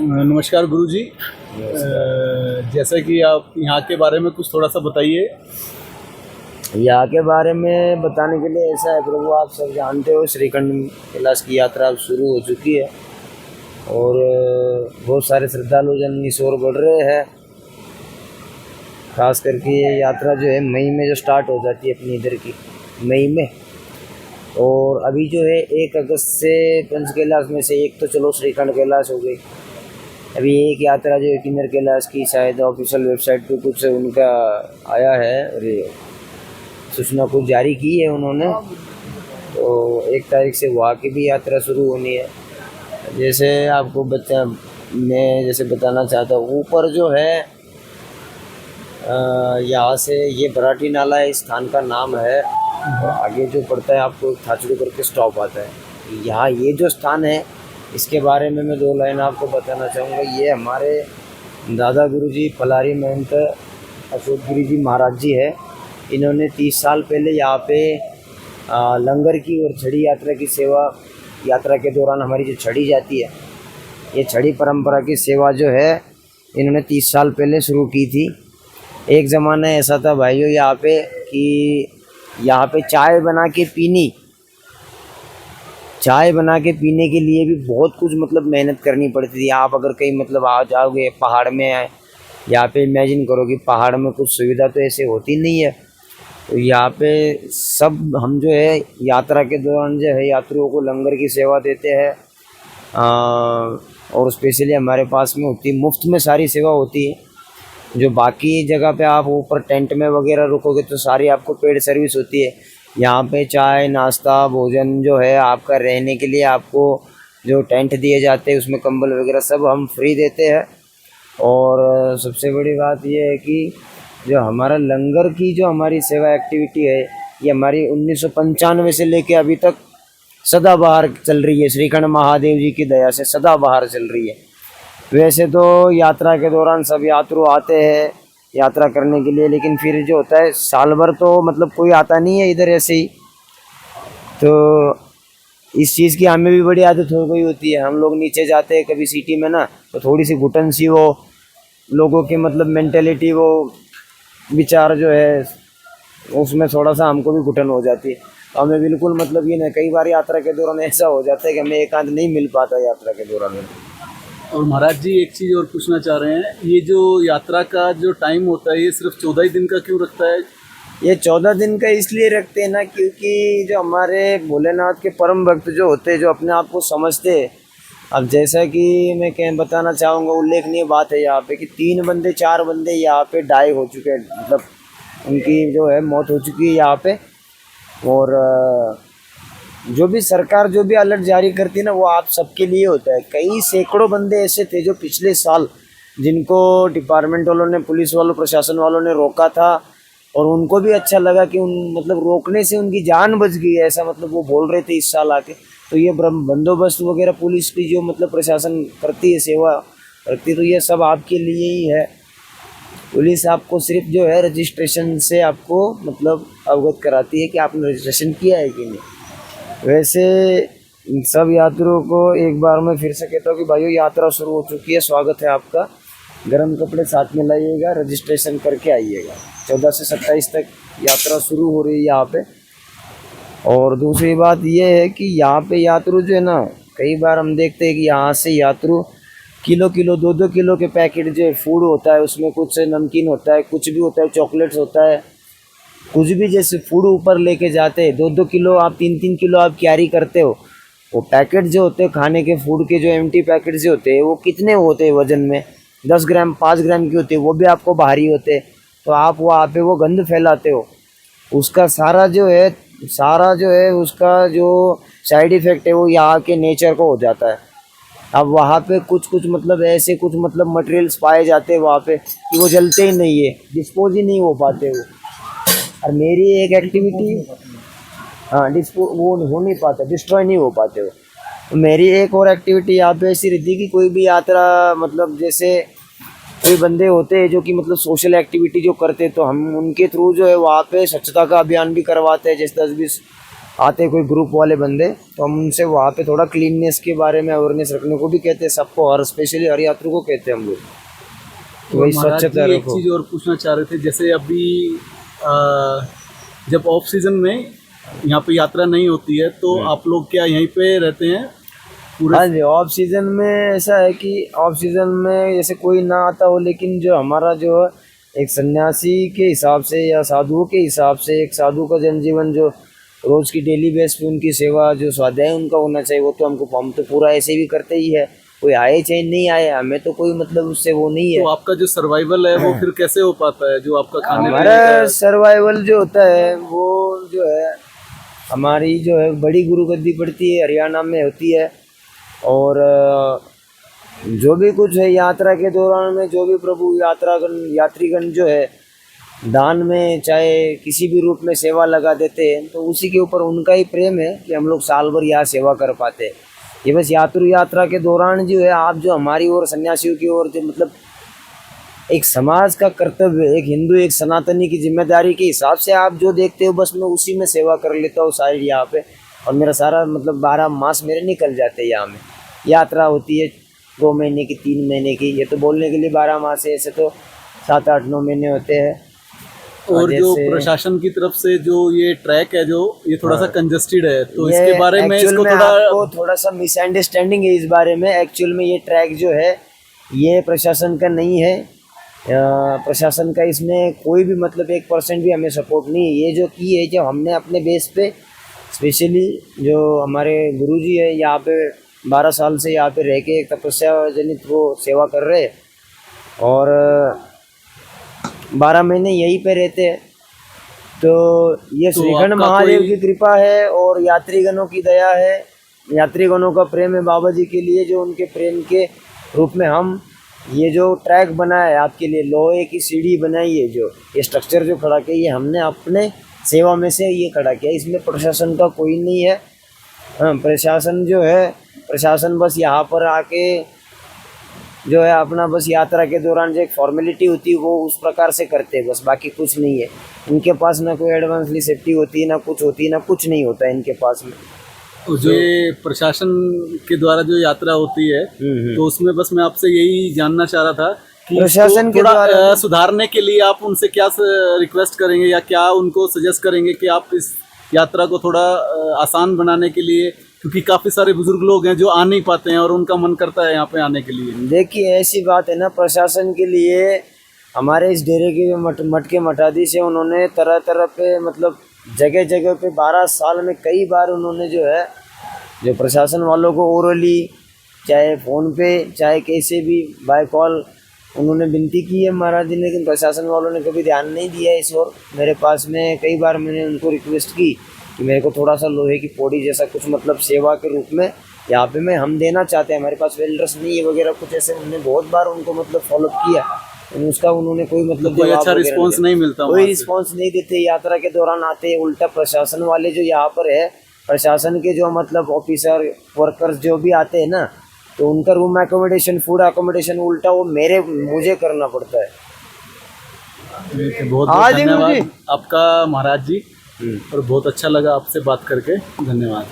नमस्कार गुरुजी। जैसा कि आप यहाँ के बारे में कुछ थोड़ा सा बताइए। यहाँ के बारे में बताने के लिए ऐसा है प्रभु, आप सब जानते हो श्रीखंड कैलाश की यात्रा अब शुरू हो चुकी है और बहुत सारे श्रद्धालु जन इस ओर बढ़ रहे हैं। खास करके ये यात्रा जो है मई में जो स्टार्ट हो जाती है अपनी इधर की मई में, और अभी जो है 1 अगस्त से पंच कैलाश में से एक तो चलो श्रीखंड कैलाश हो गई। अभी एक यात्रा जो है किन्नर कैलाश की शायद ऑफिशियल वेबसाइट पे कुछ उनका आया है और सूचना कुछ जारी की है उन्होंने, तो 1 तारीख से वहाँ की भी यात्रा शुरू होनी है। जैसे आपको मैं जैसे बताना चाहता हूँ, ऊपर जो है यहाँ से ये बराठी नाला है, इस स्थान का नाम है। और आगे जो पड़ता है आपको थाचड़ू करके स्टॉप आता है। यहाँ ये जो स्थान है इसके बारे में मैं 2 लाइन आपको बताना चाहूँगा। ये हमारे दादा गुरुजी पलारी महंत अशोक गिरी जी महाराज जी है। इन्होंने 30 साल पहले यहाँ पे लंगर की और छड़ी यात्रा की सेवा, यात्रा के दौरान हमारी जो छड़ी जाती है, ये छड़ी परंपरा की सेवा जो है इन्होंने 30 साल पहले शुरू की थी। एक ज़माना ऐसा था भाइयों यहाँ पे कि यहाँ पे चाय बना के पीने के लिए भी बहुत कुछ मतलब मेहनत करनी पड़ती थी। आप अगर कहीं मतलब आ जाओगे पहाड़ में, यहाँ पे इमेजिन करो कि पहाड़ में कुछ सुविधा तो ऐसे होती नहीं है। तो यहाँ पे सब हम जो है यात्रा के दौरान जो है यात्रियों को लंगर की सेवा देते हैं और स्पेशली हमारे पास में होती, मुफ्त में सारी सेवा होती है। जो बाकी जगह पे आप ऊपर टेंट में वगैरह रुकोगे तो सारी आपको पेड सर्विस होती है। यहाँ पे चाय नाश्ता भोजन जो है आपका रहने के लिए आपको जो टेंट दिए जाते हैं उसमें कंबल वगैरह सब हम फ्री देते हैं। और सबसे बड़ी बात यह है कि जो हमारा लंगर की जो हमारी सेवा एक्टिविटी है ये हमारी 1995 से लेके अभी तक सदाबहार चल रही है। श्रीखंड महादेव जी की दया से सदाबहार चल रही है। वैसे तो यात्रा के दौरान सब यात्रु आते हैं यात्रा करने के लिए, लेकिन फिर जो होता है साल भर तो मतलब कोई आता नहीं है इधर ऐसे ही। तो इस चीज़ की हमें भी बड़ी आदत हो गई होती है। हम लोग नीचे जाते हैं कभी सिटी में ना, तो थोड़ी सी घुटन सी वो लोगों की मतलब मेंटेलिटी, वो विचार जो है उसमें थोड़ा सा हमको भी घुटन हो जाती है। तो हमें बिल्कुल मतलब ये ना, कई बार यात्रा के दौरान ऐसा हो जाता है कि हमें एकांत नहीं मिल पाता यात्रा के दौरान। और महाराज जी एक चीज़ और पूछना चाह रहे हैं, ये जो यात्रा का जो टाइम होता है ये सिर्फ 14 ही दिन का क्यों रखता है? ये 14 दिन का इसलिए रखते हैं ना क्योंकि जो हमारे भोलेनाथ के परम भक्त जो होते हैं, जो अपने आप को समझते हैं, अब जैसा कि मैं क्या बताना चाहूँगा, उल्लेखनीय बात है यहाँ पे कि 3 बंदे 4 बंदे यहाँ पे डाई हो चुके हैं, मतलब उनकी जो है मौत हो चुकी है यहाँ पे। और जो भी सरकार जो भी अलर्ट जारी करती है ना वो आप सबके लिए होता है। कई सैकड़ों बंदे ऐसे थे जो पिछले साल जिनको डिपार्टमेंट वालों ने, पुलिस वालों, प्रशासन वालों ने रोका था और उनको भी अच्छा लगा कि उन मतलब रोकने से उनकी जान बच गई है, ऐसा मतलब वो बोल रहे थे इस साल आके। तो ये बंदोबस्त वगैरह पुलिस की जो मतलब प्रशासन करती है, सेवा करती है, तो ये सब आपके लिए ही है। पुलिस आपको सिर्फ जो है रजिस्ट्रेशन से आपको मतलब अवगत कराती है कि आपने रजिस्ट्रेशन किया है कि नहीं। वैसे सब यात्रियों को एक बार मैं फिर से कहता हूँ कि भाइयों यात्रा शुरू हो चुकी है, स्वागत है आपका। गर्म कपड़े साथ में लाइएगा, रजिस्ट्रेशन करके आइएगा। 14 से 27 तक यात्रा शुरू हो रही है यहाँ पे। और दूसरी बात ये है कि यहाँ पे यात्रु जो है ना, कई बार हम देखते हैं कि यहाँ से यात्रु किलो 2-2 किलो के पैकेट जो फूड होता है उसमें कुछ नमकीन होता है, कुछ भी होता है, चॉकलेट्स होता है, कुछ भी जैसे फूड ऊपर लेके जाते हैं। 2-2 किलो आप 3-3 किलो आप कैरी करते हो। वो पैकेट जो होते हैं खाने के फूड के, जो एम्प्टी पैकेट जो होते हैं वो कितने होते हैं वजन में, 10 ग्राम 5 ग्राम की होती है, वो भी आपको भारी होते हैं। तो आप वहाँ पे वो गंद फैलाते हो, उसका सारा जो है उसका जो साइड इफ़ेक्ट है वो यहाँ के नेचर को हो जाता है। अब वहाँ पे कुछ मतलब ऐसे कुछ मतलब मटेरियल्स पाए जाते हैं वहाँ पे कि वो जलते ही नहीं है, डिस्पोज ही नहीं हो पाते वो। और मेरी एक एक्टिविटी वो हो नहीं पाता, डिस्ट्रॉय नहीं हो पाते वो। तो मेरी एक और एक्टिविटी यहाँ पे ऐसी रहती है कि कोई भी यात्रा मतलब जैसे कोई बंदे होते हैं जो कि मतलब सोशल एक्टिविटी जो करते हैं, तो हम उनके थ्रू जो है वहाँ पे स्वच्छता का अभियान भी करवाते हैं। जैसे 10-20 आते कोई ग्रुप वाले बंदे, तो हम उनसे वहाँ पे थोड़ा क्लीननेस के बारे में अवेयरनेस रखने को भी कहते हैं सबको, और स्पेशली हर यात्री को कहते हैं हम लोग, और वही महाराज स्वच्छता जी एक रखो। चीज़ और पूछना चाह रहे थे, जैसे अभी जब ऑफ सीजन में यहाँ पे यात्रा नहीं होती है तो आप लोग क्या यहीं पे रहते हैं पूरे? हाँ जी, ऑफ सीजन में ऐसा है कि ऑफ सीजन में जैसे कोई ना आता हो, लेकिन जो हमारा जो एक सन्यासी के हिसाब से या साधुओं के हिसाब से, एक साधु का जनजीवन जो रोज की डेली बेस पे उनकी सेवा जो स्वाध्याय उनका होना चाहिए, वो तो हम तो पूरा ऐसे भी करते ही है, कोई आए चाहे नहीं आए, हमें तो कोई मतलब उससे वो नहीं है। तो आपका जो सर्वाइवल है वो फिर कैसे हो पाता है, जो आपका खाने पीने हमारा का? सर्वाइवल जो होता है वो जो है हमारी जो है बड़ी गुरु गद्दी पड़ती है, हरियाणा में होती है, और जो भी कुछ है यात्रा के दौरान में, जो भी प्रभु यात्रीगण जो है दान में चाहे किसी भी रूप में सेवा लगा देते हैं, तो उसी के ऊपर उनका ही प्रेम है कि हम लोग साल भर यहाँ सेवा कर पाते हैं। ये बस यात्रा के दौरान जो है आप जो हमारी ओर सन्यासियों की ओर जो मतलब एक समाज का कर्तव्य, एक हिंदू एक सनातनी की जिम्मेदारी के हिसाब से आप जो देखते हो, बस मैं उसी में सेवा कर लेता हूँ सारी यहाँ पे, और मेरा सारा मतलब 12 मास मेरे निकल जाते हैं। यहाँ में यात्रा होती है 2 महीने की, 3 महीने की, ये तो बोलने के लिए 12 मास है, ऐसे तो 7, 8, 9 महीने होते हैं। और जो प्रशासन की तरफ से जो ये ट्रैक है जो ये थोड़ा सा कंजस्टेड है, तो ये इसके बारे में एक्चुअल इसको में थोड़ा आपको थोड़ा सा मिसअंडरस्टैंडिंग है इस बारे में। एक्चुअल में ये ट्रैक जो है ये प्रशासन का नहीं है, प्रशासन का इसमें कोई भी मतलब 1% भी हमें सपोर्ट नहीं है। ये जो की है, जो हमने अपने बेस पे स्पेशली जो हमारे गुरुजी है यहाँ पे 12 साल से यहाँ पे रह के एक तपस्या जनित वो सेवा कर रहे हैं, और 12 महीने यहीं पे रहते हैं। तो ये तो श्रीखंड आपका महादेव कोई- की कृपा है और यात्रीगणों की दया है, यात्रीगणों का प्रेम है बाबा जी के लिए, जो उनके प्रेम के रूप में हम ये जो ट्रैक बना है आपके लिए, लोहे की सीढ़ी बनाई है, जो ये स्ट्रक्चर जो खड़ा किया, ये हमने अपने सेवा में से ये खड़ा किया, इसमें प्रशासन का कोई नहीं है। हाँ, प्रशासन जो है, प्रशासन बस यहाँ पर आके जो है अपना बस यात्रा के दौरान जो एक फॉर्मेलिटी होती है वो उस प्रकार से करते हैं, बस बाकी कुछ नहीं है। इनके पास ना कोई एडवांसली सेफ्टी होती है, ना कुछ होती है, ना कुछ नहीं होता है इनके पास में। तो जो ये प्रशासन के द्वारा जो यात्रा होती है तो उसमें बस मैं आपसे यही जानना चाह रहा था कि प्रशासन इसको के थोड़ा द्वारा- सुधारने के लिए आप उनसे क्या रिक्वेस्ट करेंगे या क्या उनको सजेस्ट करेंगे कि आप इस यात्रा को थोड़ा आसान बनाने के लिए, क्योंकि काफ़ी सारे बुजुर्ग लोग हैं जो आ नहीं पाते हैं और उनका मन करता है यहाँ पे आने के लिए। देखिए ऐसी बात है ना, प्रशासन के लिए हमारे इस डेरे के मटके मठाधीश है, उन्होंने तरह तरह पे मतलब जगह जगह पे 12 साल में कई बार उन्होंने जो है जो प्रशासन वालों को ओरली चाहे फ़ोन पे चाहे कैसे भी बाय कॉल उन्होंने विनती की है महाराज जी ने, लेकिन प्रशासन वालों ने कभी ध्यान नहीं दिया इस ओर। मेरे पास में कई बार मैंने उनको रिक्वेस्ट की कि मेरे को थोड़ा सा लोहे की पौड़ी जैसा कुछ मतलब सेवा के रूप में यहाँ पे में हम देना चाहते हैं, हमारे पास वेल्डर्स नहीं है वगैरह कुछ ऐसे, हमने बहुत बार उनको मतलब फॉलो किया, उसका उन्होंने कोई मतलब कोई जवाब अच्छा वगैरह रिस्पॉन्स नहीं मिलता कोई वहाँ से। रिस्पॉन्स नहीं देते। यात्रा के दौरान आते हैं, उल्टा प्रशासन वाले जो यहाँ पर है, प्रशासन के जो मतलब ऑफिसर वर्कर्स जो भी आते हैं ना, तो उनका रूम एकोमोडेशन फूड एकोमोडेशन उल्टा वो मुझे करना पड़ता है। बहुत बहुत हाँ जी, धन्यवाद गुरुजी। आपका महाराज जी, और बहुत अच्छा लगा आपसे बात करके, धन्यवाद।